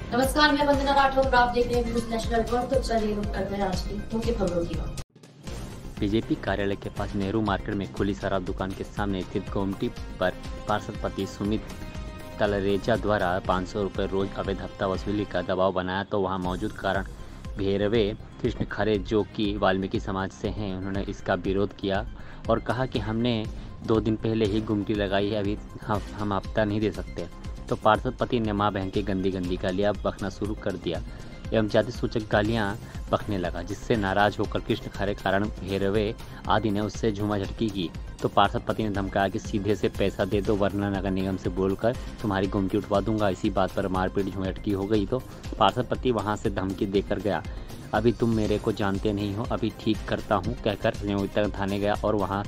नमस्कार, मैं वंदना राठौर और आप देख रहे हैं न्यूज नेशनल वर्ल्ड। तो चलिए रुक करते हैं आज की मुख्य खबरों की ओर। बीजेपी कार्यालय के पास नेहरू मार्केट में खुली शराब दुकान के सामने स्थित गोमटी पर पार्षद पति सुमित तलरेजा द्वारा 500 रुपये रोज अवैध हफ्ता वसूली का दबाव बनाया तो वहां मौजूद कारण भैरवे कृष्ण खरे, जो कि वाल्मीकि समाज से हैं, उन्होंने इसका विरोध किया और कहा कि हमने 2 दिन पहले ही गुमटी लगाई है, अभी हम हफ्ता नहीं दे सकते। तो पार्षद पति ने मां बहन की गंदी गंदी गालियाँ बकना शुरू कर दिया एवं जाति सूचक गालियाँ बकने लगा, जिससे नाराज होकर कृष्ण खरे कारण भैरवे आदि ने उससे झूमा झटकी की। तो पार्षद पति ने धमकाया कि सीधे से पैसा दे दो वरना नगर निगम से बोलकर तुम्हारी गुमटी उठवा दूंगा। इसी बात पर मारपीट झूमा झटकी हो गई तो पार्षद पति वहां से धमकी देकर गया। अभी तुम मेरे को जानते नहीं हो, अभी ठीक करता हूँ कहकर संयोजक थाने गया और वहाँ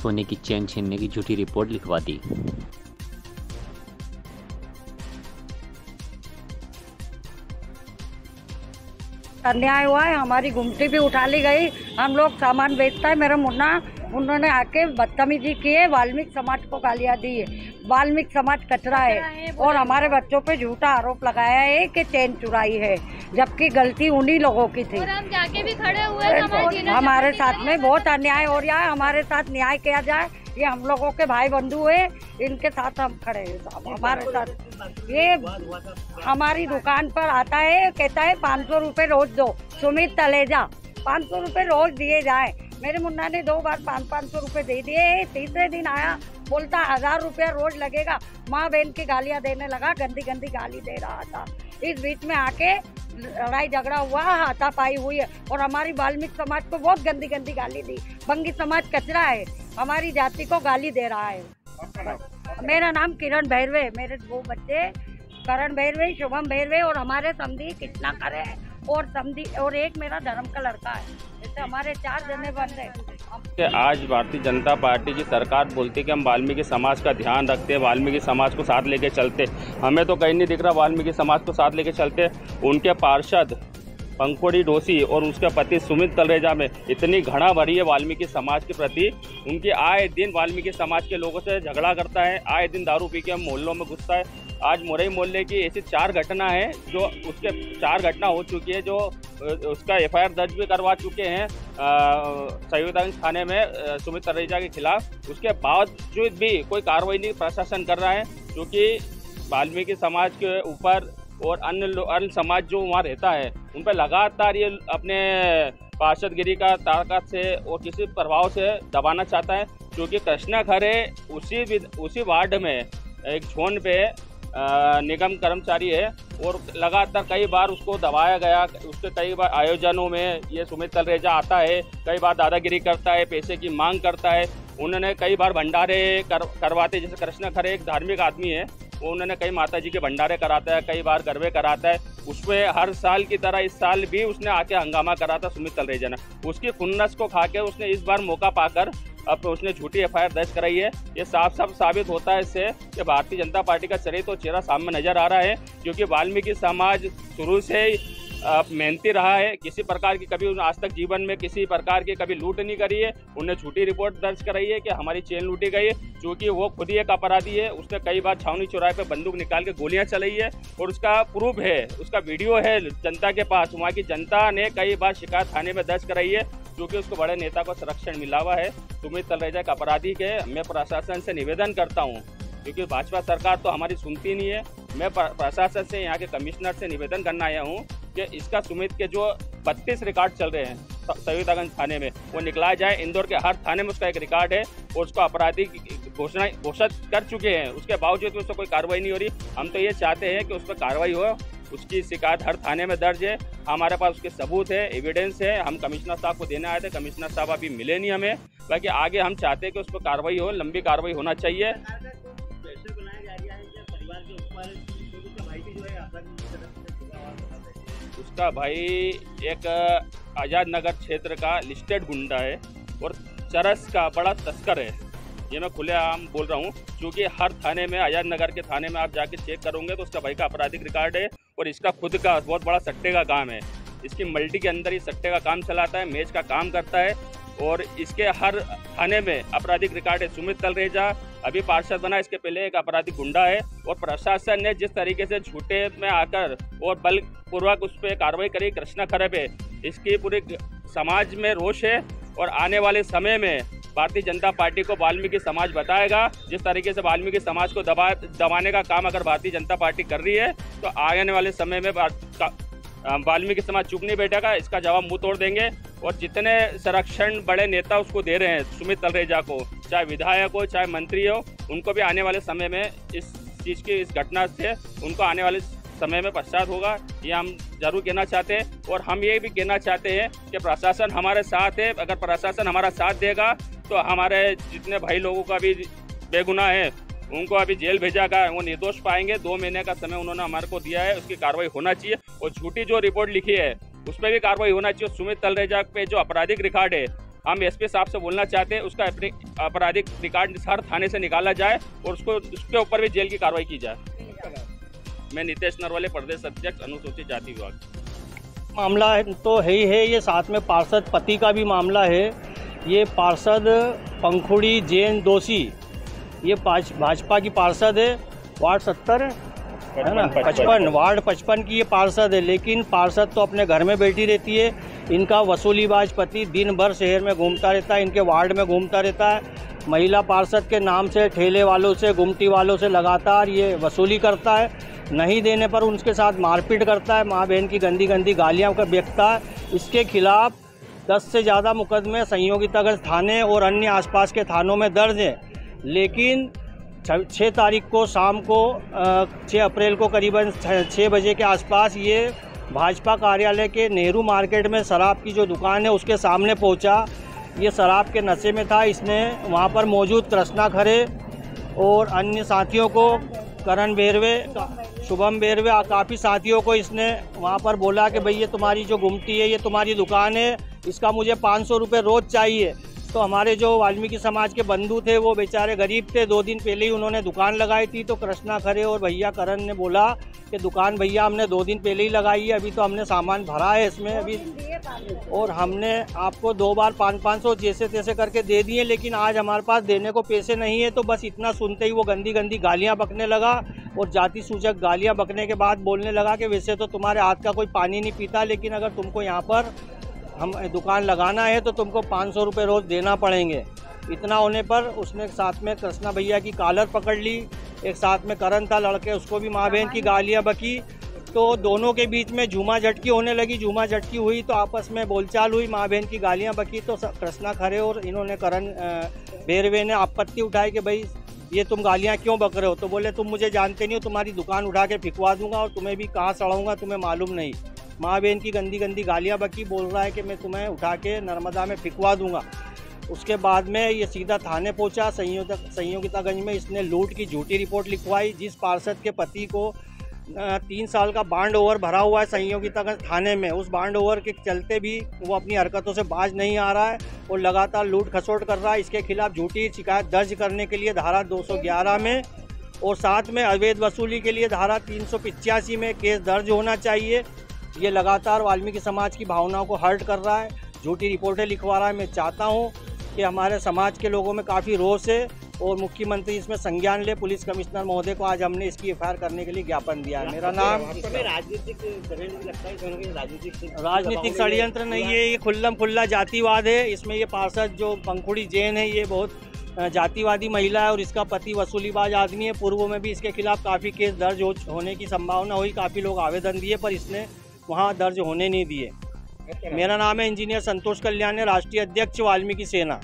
सोने की चेन छीनने की झूठी रिपोर्ट लिखवा दी। अन्याय हुआ है, हमारी गुमटी भी उठा ली गई। हम लोग सामान बेचता है मेरा मुन्ना, उन्होंने आके बदतमीजी किए, वाल्मीकि समाज को गालियाँ दी है। वाल्मीकि समाज कचरा है और हमारे बच्चों पे झूठा आरोप लगाया है कि चेन चुराई है, जबकि गलती उन्हीं लोगों की थी। और हम जाके भी खड़े हुए हमारे साथ में बहुत अन्याय हो रहा है, हमारे साथ न्याय किया जाए। ये हम लोगों के भाई बंधु है, इनके साथ हम खड़े हैं साहब। हमारे साथ ये हमारी दुकान पर आता है, कहता है 500 रुपये रोज दो। सुमित तलेजा 500 रुपये रोज दिए जाए। मेरे मुन्ना ने 2 बार 500 रुपये दे दिए। तीसरे दिन आया, बोलता 1000 रुपया रोज लगेगा। माँ बहन की गालियाँ देने लगा, गंदी गंदी गाली दे रहा था। इस बीच में आके लड़ाई झगड़ा हुआ, हाथापाई हुई है और हमारी वाल्मीकि समाज को बहुत गंदी गंदी गाली दी। बंगी समाज कचरा है, हमारी जाति को गाली दे रहा है। मेरा नाम किरण भैरवे, मेरे 2 बच्चे करण भैरवे, शुभम भैरवे और हमारे समधी कितना करे और समधी और एक मेरा धर्म का लड़का है। जैसे हमारे 4 जने बन रहे। आज भारतीय जनता पार्टी की सरकार बोलती है कि हम वाल्मीकि समाज का ध्यान रखते हैं, वाल्मीकि समाज को साथ लेके चलते। हमें तो कहीं नहीं दिख रहा वाल्मीकि समाज को साथ लेके चलते। उनके पार्षद पंखुड़ी डोसी और उसके पति सुमित तलरेजा में इतनी घृणा भरी है वाल्मीकि समाज के प्रति। उनकी आए दिन वाल्मीकि समाज के लोगों से झगड़ा करता है, आए दिन दारू पी के मोहल्लों में घुसता है। आज मुरई मोहल्ले की ऐसी 4 घटना है, जो उसके 4 घटना हो चुकी है, जो उसका FIR दर्ज भी करवा चुके हैं संयोजक थाने में सुमित तलरेजा के खिलाफ। उसके बावजूद भी कोई कार्रवाई नहीं प्रशासन कर रहा है, क्योंकि वाल्मीकि समाज के ऊपर और अन्य समाज जो वहाँ रहता है उन पर लगातार ये अपने पार्षदगिरी का ताकत से और किसी प्रभाव से दबाना चाहता है। क्योंकि कृष्णा खरे उसी वार्ड में एक जोन पे निगम कर्मचारी है और लगातार कई बार उसको दबाया गया। उसके कई बार आयोजनों में ये सुमित तलरेजा आता है, कई बार दादागिरी करता है, पैसे की मांग करता है। उन्होंने कई बार भंडारे करवाते, जैसे कृष्णा खरे एक धार्मिक आदमी है, उन्होंने कई माताजी के भंडारे कराता है, कई बार गरबे कराता है। उसमें हर साल की तरह इस साल भी उसने आके हंगामा करा था सुमित तलरेजा ने। उसकी खुन्नस को खाके उसने इस बार मौका पाकर अब उसने झूठी FIR दर्ज कराई है। ये साफ साफ साबित होता है इससे कि भारतीय जनता पार्टी का चेहरा सामने नजर आ रहा है। क्योंकि वाल्मीकि समाज शुरू से मेहनती रहा है, किसी प्रकार की कभी आज तक जीवन में किसी प्रकार की कभी लूट नहीं करी है। उन्हें झूठी रिपोर्ट दर्ज कराई है कि हमारी चेन लूटी गई है, क्योंकि वो खुद ही एक अपराधी है। उसने कई बार छावनी चौराहे पे बंदूक निकाल के गोलियां चलाई है और उसका प्रूफ है, उसका वीडियो है जनता के पास। वहाँ की जनता ने कई बार शिकायत थाने में दर्ज कराई है, क्योंकि उसको बड़े नेता को संरक्षण मिला हुआ है। सुमित तलरेजा का अपराधी के मैं प्रशासन से निवेदन करता हूँ, क्योंकि भाजपा सरकार तो हमारी सुनती नहीं है। मैं प्रशासन से, यहाँ के कमिश्नर से निवेदन करना आया हूँ कि इसका सुमित के जो 32 रिकॉर्ड चल रहे हैं संयोजक थाने में, वो निकला जाए। इंदौर के हर थाने में उसका एक रिकॉर्ड है और उसको अपराधी घोषित कर चुके हैं। उसके बावजूद भी उसको कोई कार्रवाई नहीं हो रही। हम तो ये चाहते हैं कि उस पर कार्रवाई हो। उसकी शिकायत हर थाने में दर्ज है, हमारे पास उसके सबूत है, एविडेंस है। हम कमिश्नर साहब को देने आए थे, कमिश्नर साहब अभी मिले नहीं हमें। बाकी आगे हम चाहते हैं कि उस पर कार्रवाई हो, लंबी कार्रवाई होना चाहिए। उसका भाई एक आज़ाद नगर क्षेत्र का लिस्टेड गुंडा है और चरस का बड़ा तस्कर है। ये मैं खुलेआम बोल रहा हूँ, क्योंकि हर थाने में, आज़ाद नगर के थाने में आप जाके चेक करोगे तो उसका भाई का आपराधिक रिकॉर्ड है और इसका खुद का बहुत बड़ा सट्टे का काम है। इसकी मल्टी के अंदर ही सट्टे का काम चलाता है, मैच का काम करता है और इसके हर थाने में आपराधिक रिकॉर्ड है। सुमित तलरेजा अभी पार्षद बना, इसके पहले एक आपराधिक गुंडा है। और प्रशासन ने जिस तरीके से झूठे में आकर और बलपूर्वक उस पर कार्रवाई करी कृष्णा खरे पे, इसकी पूरे समाज में रोष है। और आने वाले समय में भारतीय जनता पार्टी को वाल्मीकि समाज बताएगा। जिस तरीके से वाल्मीकि समाज को दबाने का काम अगर भारतीय जनता पार्टी कर रही है तो आने वाले समय में वाल्मीकि समाज चुप नहीं बैठेगा, इसका जवाब मुंह तोड़ देंगे। और जितने संरक्षण बड़े नेता उसको दे रहे हैं, सुमित तलरेजा को, चाहे विधायक हो चाहे मंत्री हो, उनको भी आने वाले समय में इस चीज़ की, इस घटना से उनको आने वाले समय में पश्चात होगा, ये हम जरूर कहना चाहते हैं। और हम ये भी कहना चाहते हैं कि प्रशासन हमारे साथ है। अगर प्रशासन हमारा साथ देगा तो हमारे जितने भाई लोगों का भी बेगुनाह है उनको अभी जेल भेजा गया, वो निर्दोष पाएंगे। 2 महीने का समय उन्होंने हमारे को दिया है, उसकी कार्रवाई होना चाहिए। और झूठी जो रिपोर्ट लिखी है उस पर भी कार्रवाई होना चाहिए। सुमित तलरेजा पे जो आपराधिक रिकॉर्ड है, हम एसपी साहब से बोलना चाहते हैं उसका आपराधिक रिकॉर्ड हर थाने से निकाला जाए और उसके ऊपर भी जेल की कार्रवाई की जाए। मैं नितेश नरवले, प्रदेश अध्यक्ष अनुसूचित जाति विभाग। मामला तो है ही है, ये साथ में पार्षद पति का भी मामला है। ये पार्षद पंखुड़ी जैन दोषी, ये भाजपा की पार्षद है, वार्ड 70 है ना, 55 वार्ड 55 की ये पार्षद है। लेकिन पार्षद तो अपने घर में बैठी रहती है, इनका वसूलीबाज पति दिन भर शहर में घूमता रहता है, इनके वार्ड में घूमता रहता है। महिला पार्षद के नाम से ठेले वालों से, गुमटी वालों से लगातार ये वसूली करता है। नहीं देने पर उनके साथ मारपीट करता है, माँ बहन की गंदी गंदी गालियाँ का बेचता है। इसके खिलाफ 10 से ज़्यादा मुकदमे संयोगितागंज थाने और अन्य आसपास के थानों में दर्ज हैं। लेकिन 6 तारीख को शाम को 6 अप्रैल को करीबन 6 बजे के आसपास ये भाजपा कार्यालय के नेहरू मार्केट में शराब की जो दुकान है उसके सामने पहुंचा। ये शराब के नशे में था। इसने वहां पर मौजूद कृष्णा खरे और अन्य साथियों को, करण बेरवे, शुभम बेरवे, काफ़ी साथियों को इसने वहां पर बोला कि भाई ये तुम्हारी जो गुमटी है, ये तुम्हारी दुकान है, इसका मुझे 500 रुपये रोज़ चाहिए। तो हमारे जो वाल्मीकि समाज के बंधु थे वो बेचारे गरीब थे, 2 दिन पहले ही उन्होंने दुकान लगाई थी। तो कृष्णा खरे और भैया करण ने बोला कि दुकान भैया हमने 2 दिन पहले ही लगाई है, अभी तो हमने सामान भरा है इसमें अभी, और हमने आपको 2 बार 500 जैसे तैसे करके दे दिए, लेकिन आज हमारे पास देने को पैसे नहीं है। तो बस इतना सुनते ही वो गंदी गंदी गालियाँ बकने लगा और जाति सूचक गालियाँ बकने के बाद बोलने लगा कि वैसे तो तुम्हारे हाथ का कोई पानी नहीं पीता, लेकिन अगर तुमको यहाँ पर हम दुकान लगाना है तो तुमको 500 रुपये रोज़ देना पड़ेंगे। इतना होने पर उसने साथ में कृष्णा भैया की कॉलर पकड़ ली, एक साथ में करण था लड़के, उसको भी माँ बहन की गालियाँ बकी। तो दोनों के बीच में झूमा झटकी होने लगी। झूमा झटकी हुई तो आपस में बोलचाल हुई, माँ बहन की गालियाँ बकी। तो कृष्णा खरे और इन्होंने करण बेरवे ने आपत्ति उठाई कि भाई ये तुम गालियाँ क्यों बक रहे हो। तो बोले तुम मुझे जानते नहीं हो, तुम्हारी दुकान उठा के फिकवा दूंगा और तुम्हें भी कहाँ सड़ाऊँगा तुम्हें मालूम नहीं। माँ बहन की गंदी गंदी गालियाँ बकी, बोल रहा है कि मैं तुम्हें उठा के नर्मदा में फिकवा दूंगा। उसके बाद में ये सीधा थाने पहुंचा संयोगितागंज में। इसने लूट की झूठी रिपोर्ट लिखवाई। जिस पार्षद के पति को 3 साल का बांड ओवर भरा हुआ है संयोगितागंज थाने में, उस बांड ओवर के चलते भी वो अपनी हरकतों से बाज नहीं आ रहा है और लगातार लूट खसोट कर रहा है। इसके खिलाफ झूठी शिकायत दर्ज करने के लिए धारा 211 में और साथ में अवैध वसूली के लिए धारा 385 में केस दर्ज होना चाहिए। ये लगातार वाल्मीकि समाज की भावनाओं को हर्ट कर रहा है, झूठी रिपोर्टें लिखवा रहा है। मैं चाहता हूँ कि हमारे समाज के लोगों में काफ़ी रोष है और मुख्यमंत्री इसमें संज्ञान ले। पुलिस कमिश्नर महोदय को आज हमने इसकी एफआईआर करने के लिए ज्ञापन दिया है। मेरा नाम राजनीतिक षड्यंत्र नहीं है, ये खुल्लम खुल्ला जातिवाद है। इसमें ये पार्षद जो पंखुड़ी जैन है ये बहुत जातिवादी महिला है और इसका पति वसूलीबाज आदमी है। पूर्व में भी इसके खिलाफ काफ़ी केस दर्ज होने की संभावना हुई, काफ़ी लोग आवेदन दिए पर इसने वहाँ दर्ज होने नहीं दिए। मेरा नाम है इंजीनियर संतोष कल्याण, राष्ट्रीय अध्यक्ष वाल्मीकि सेना।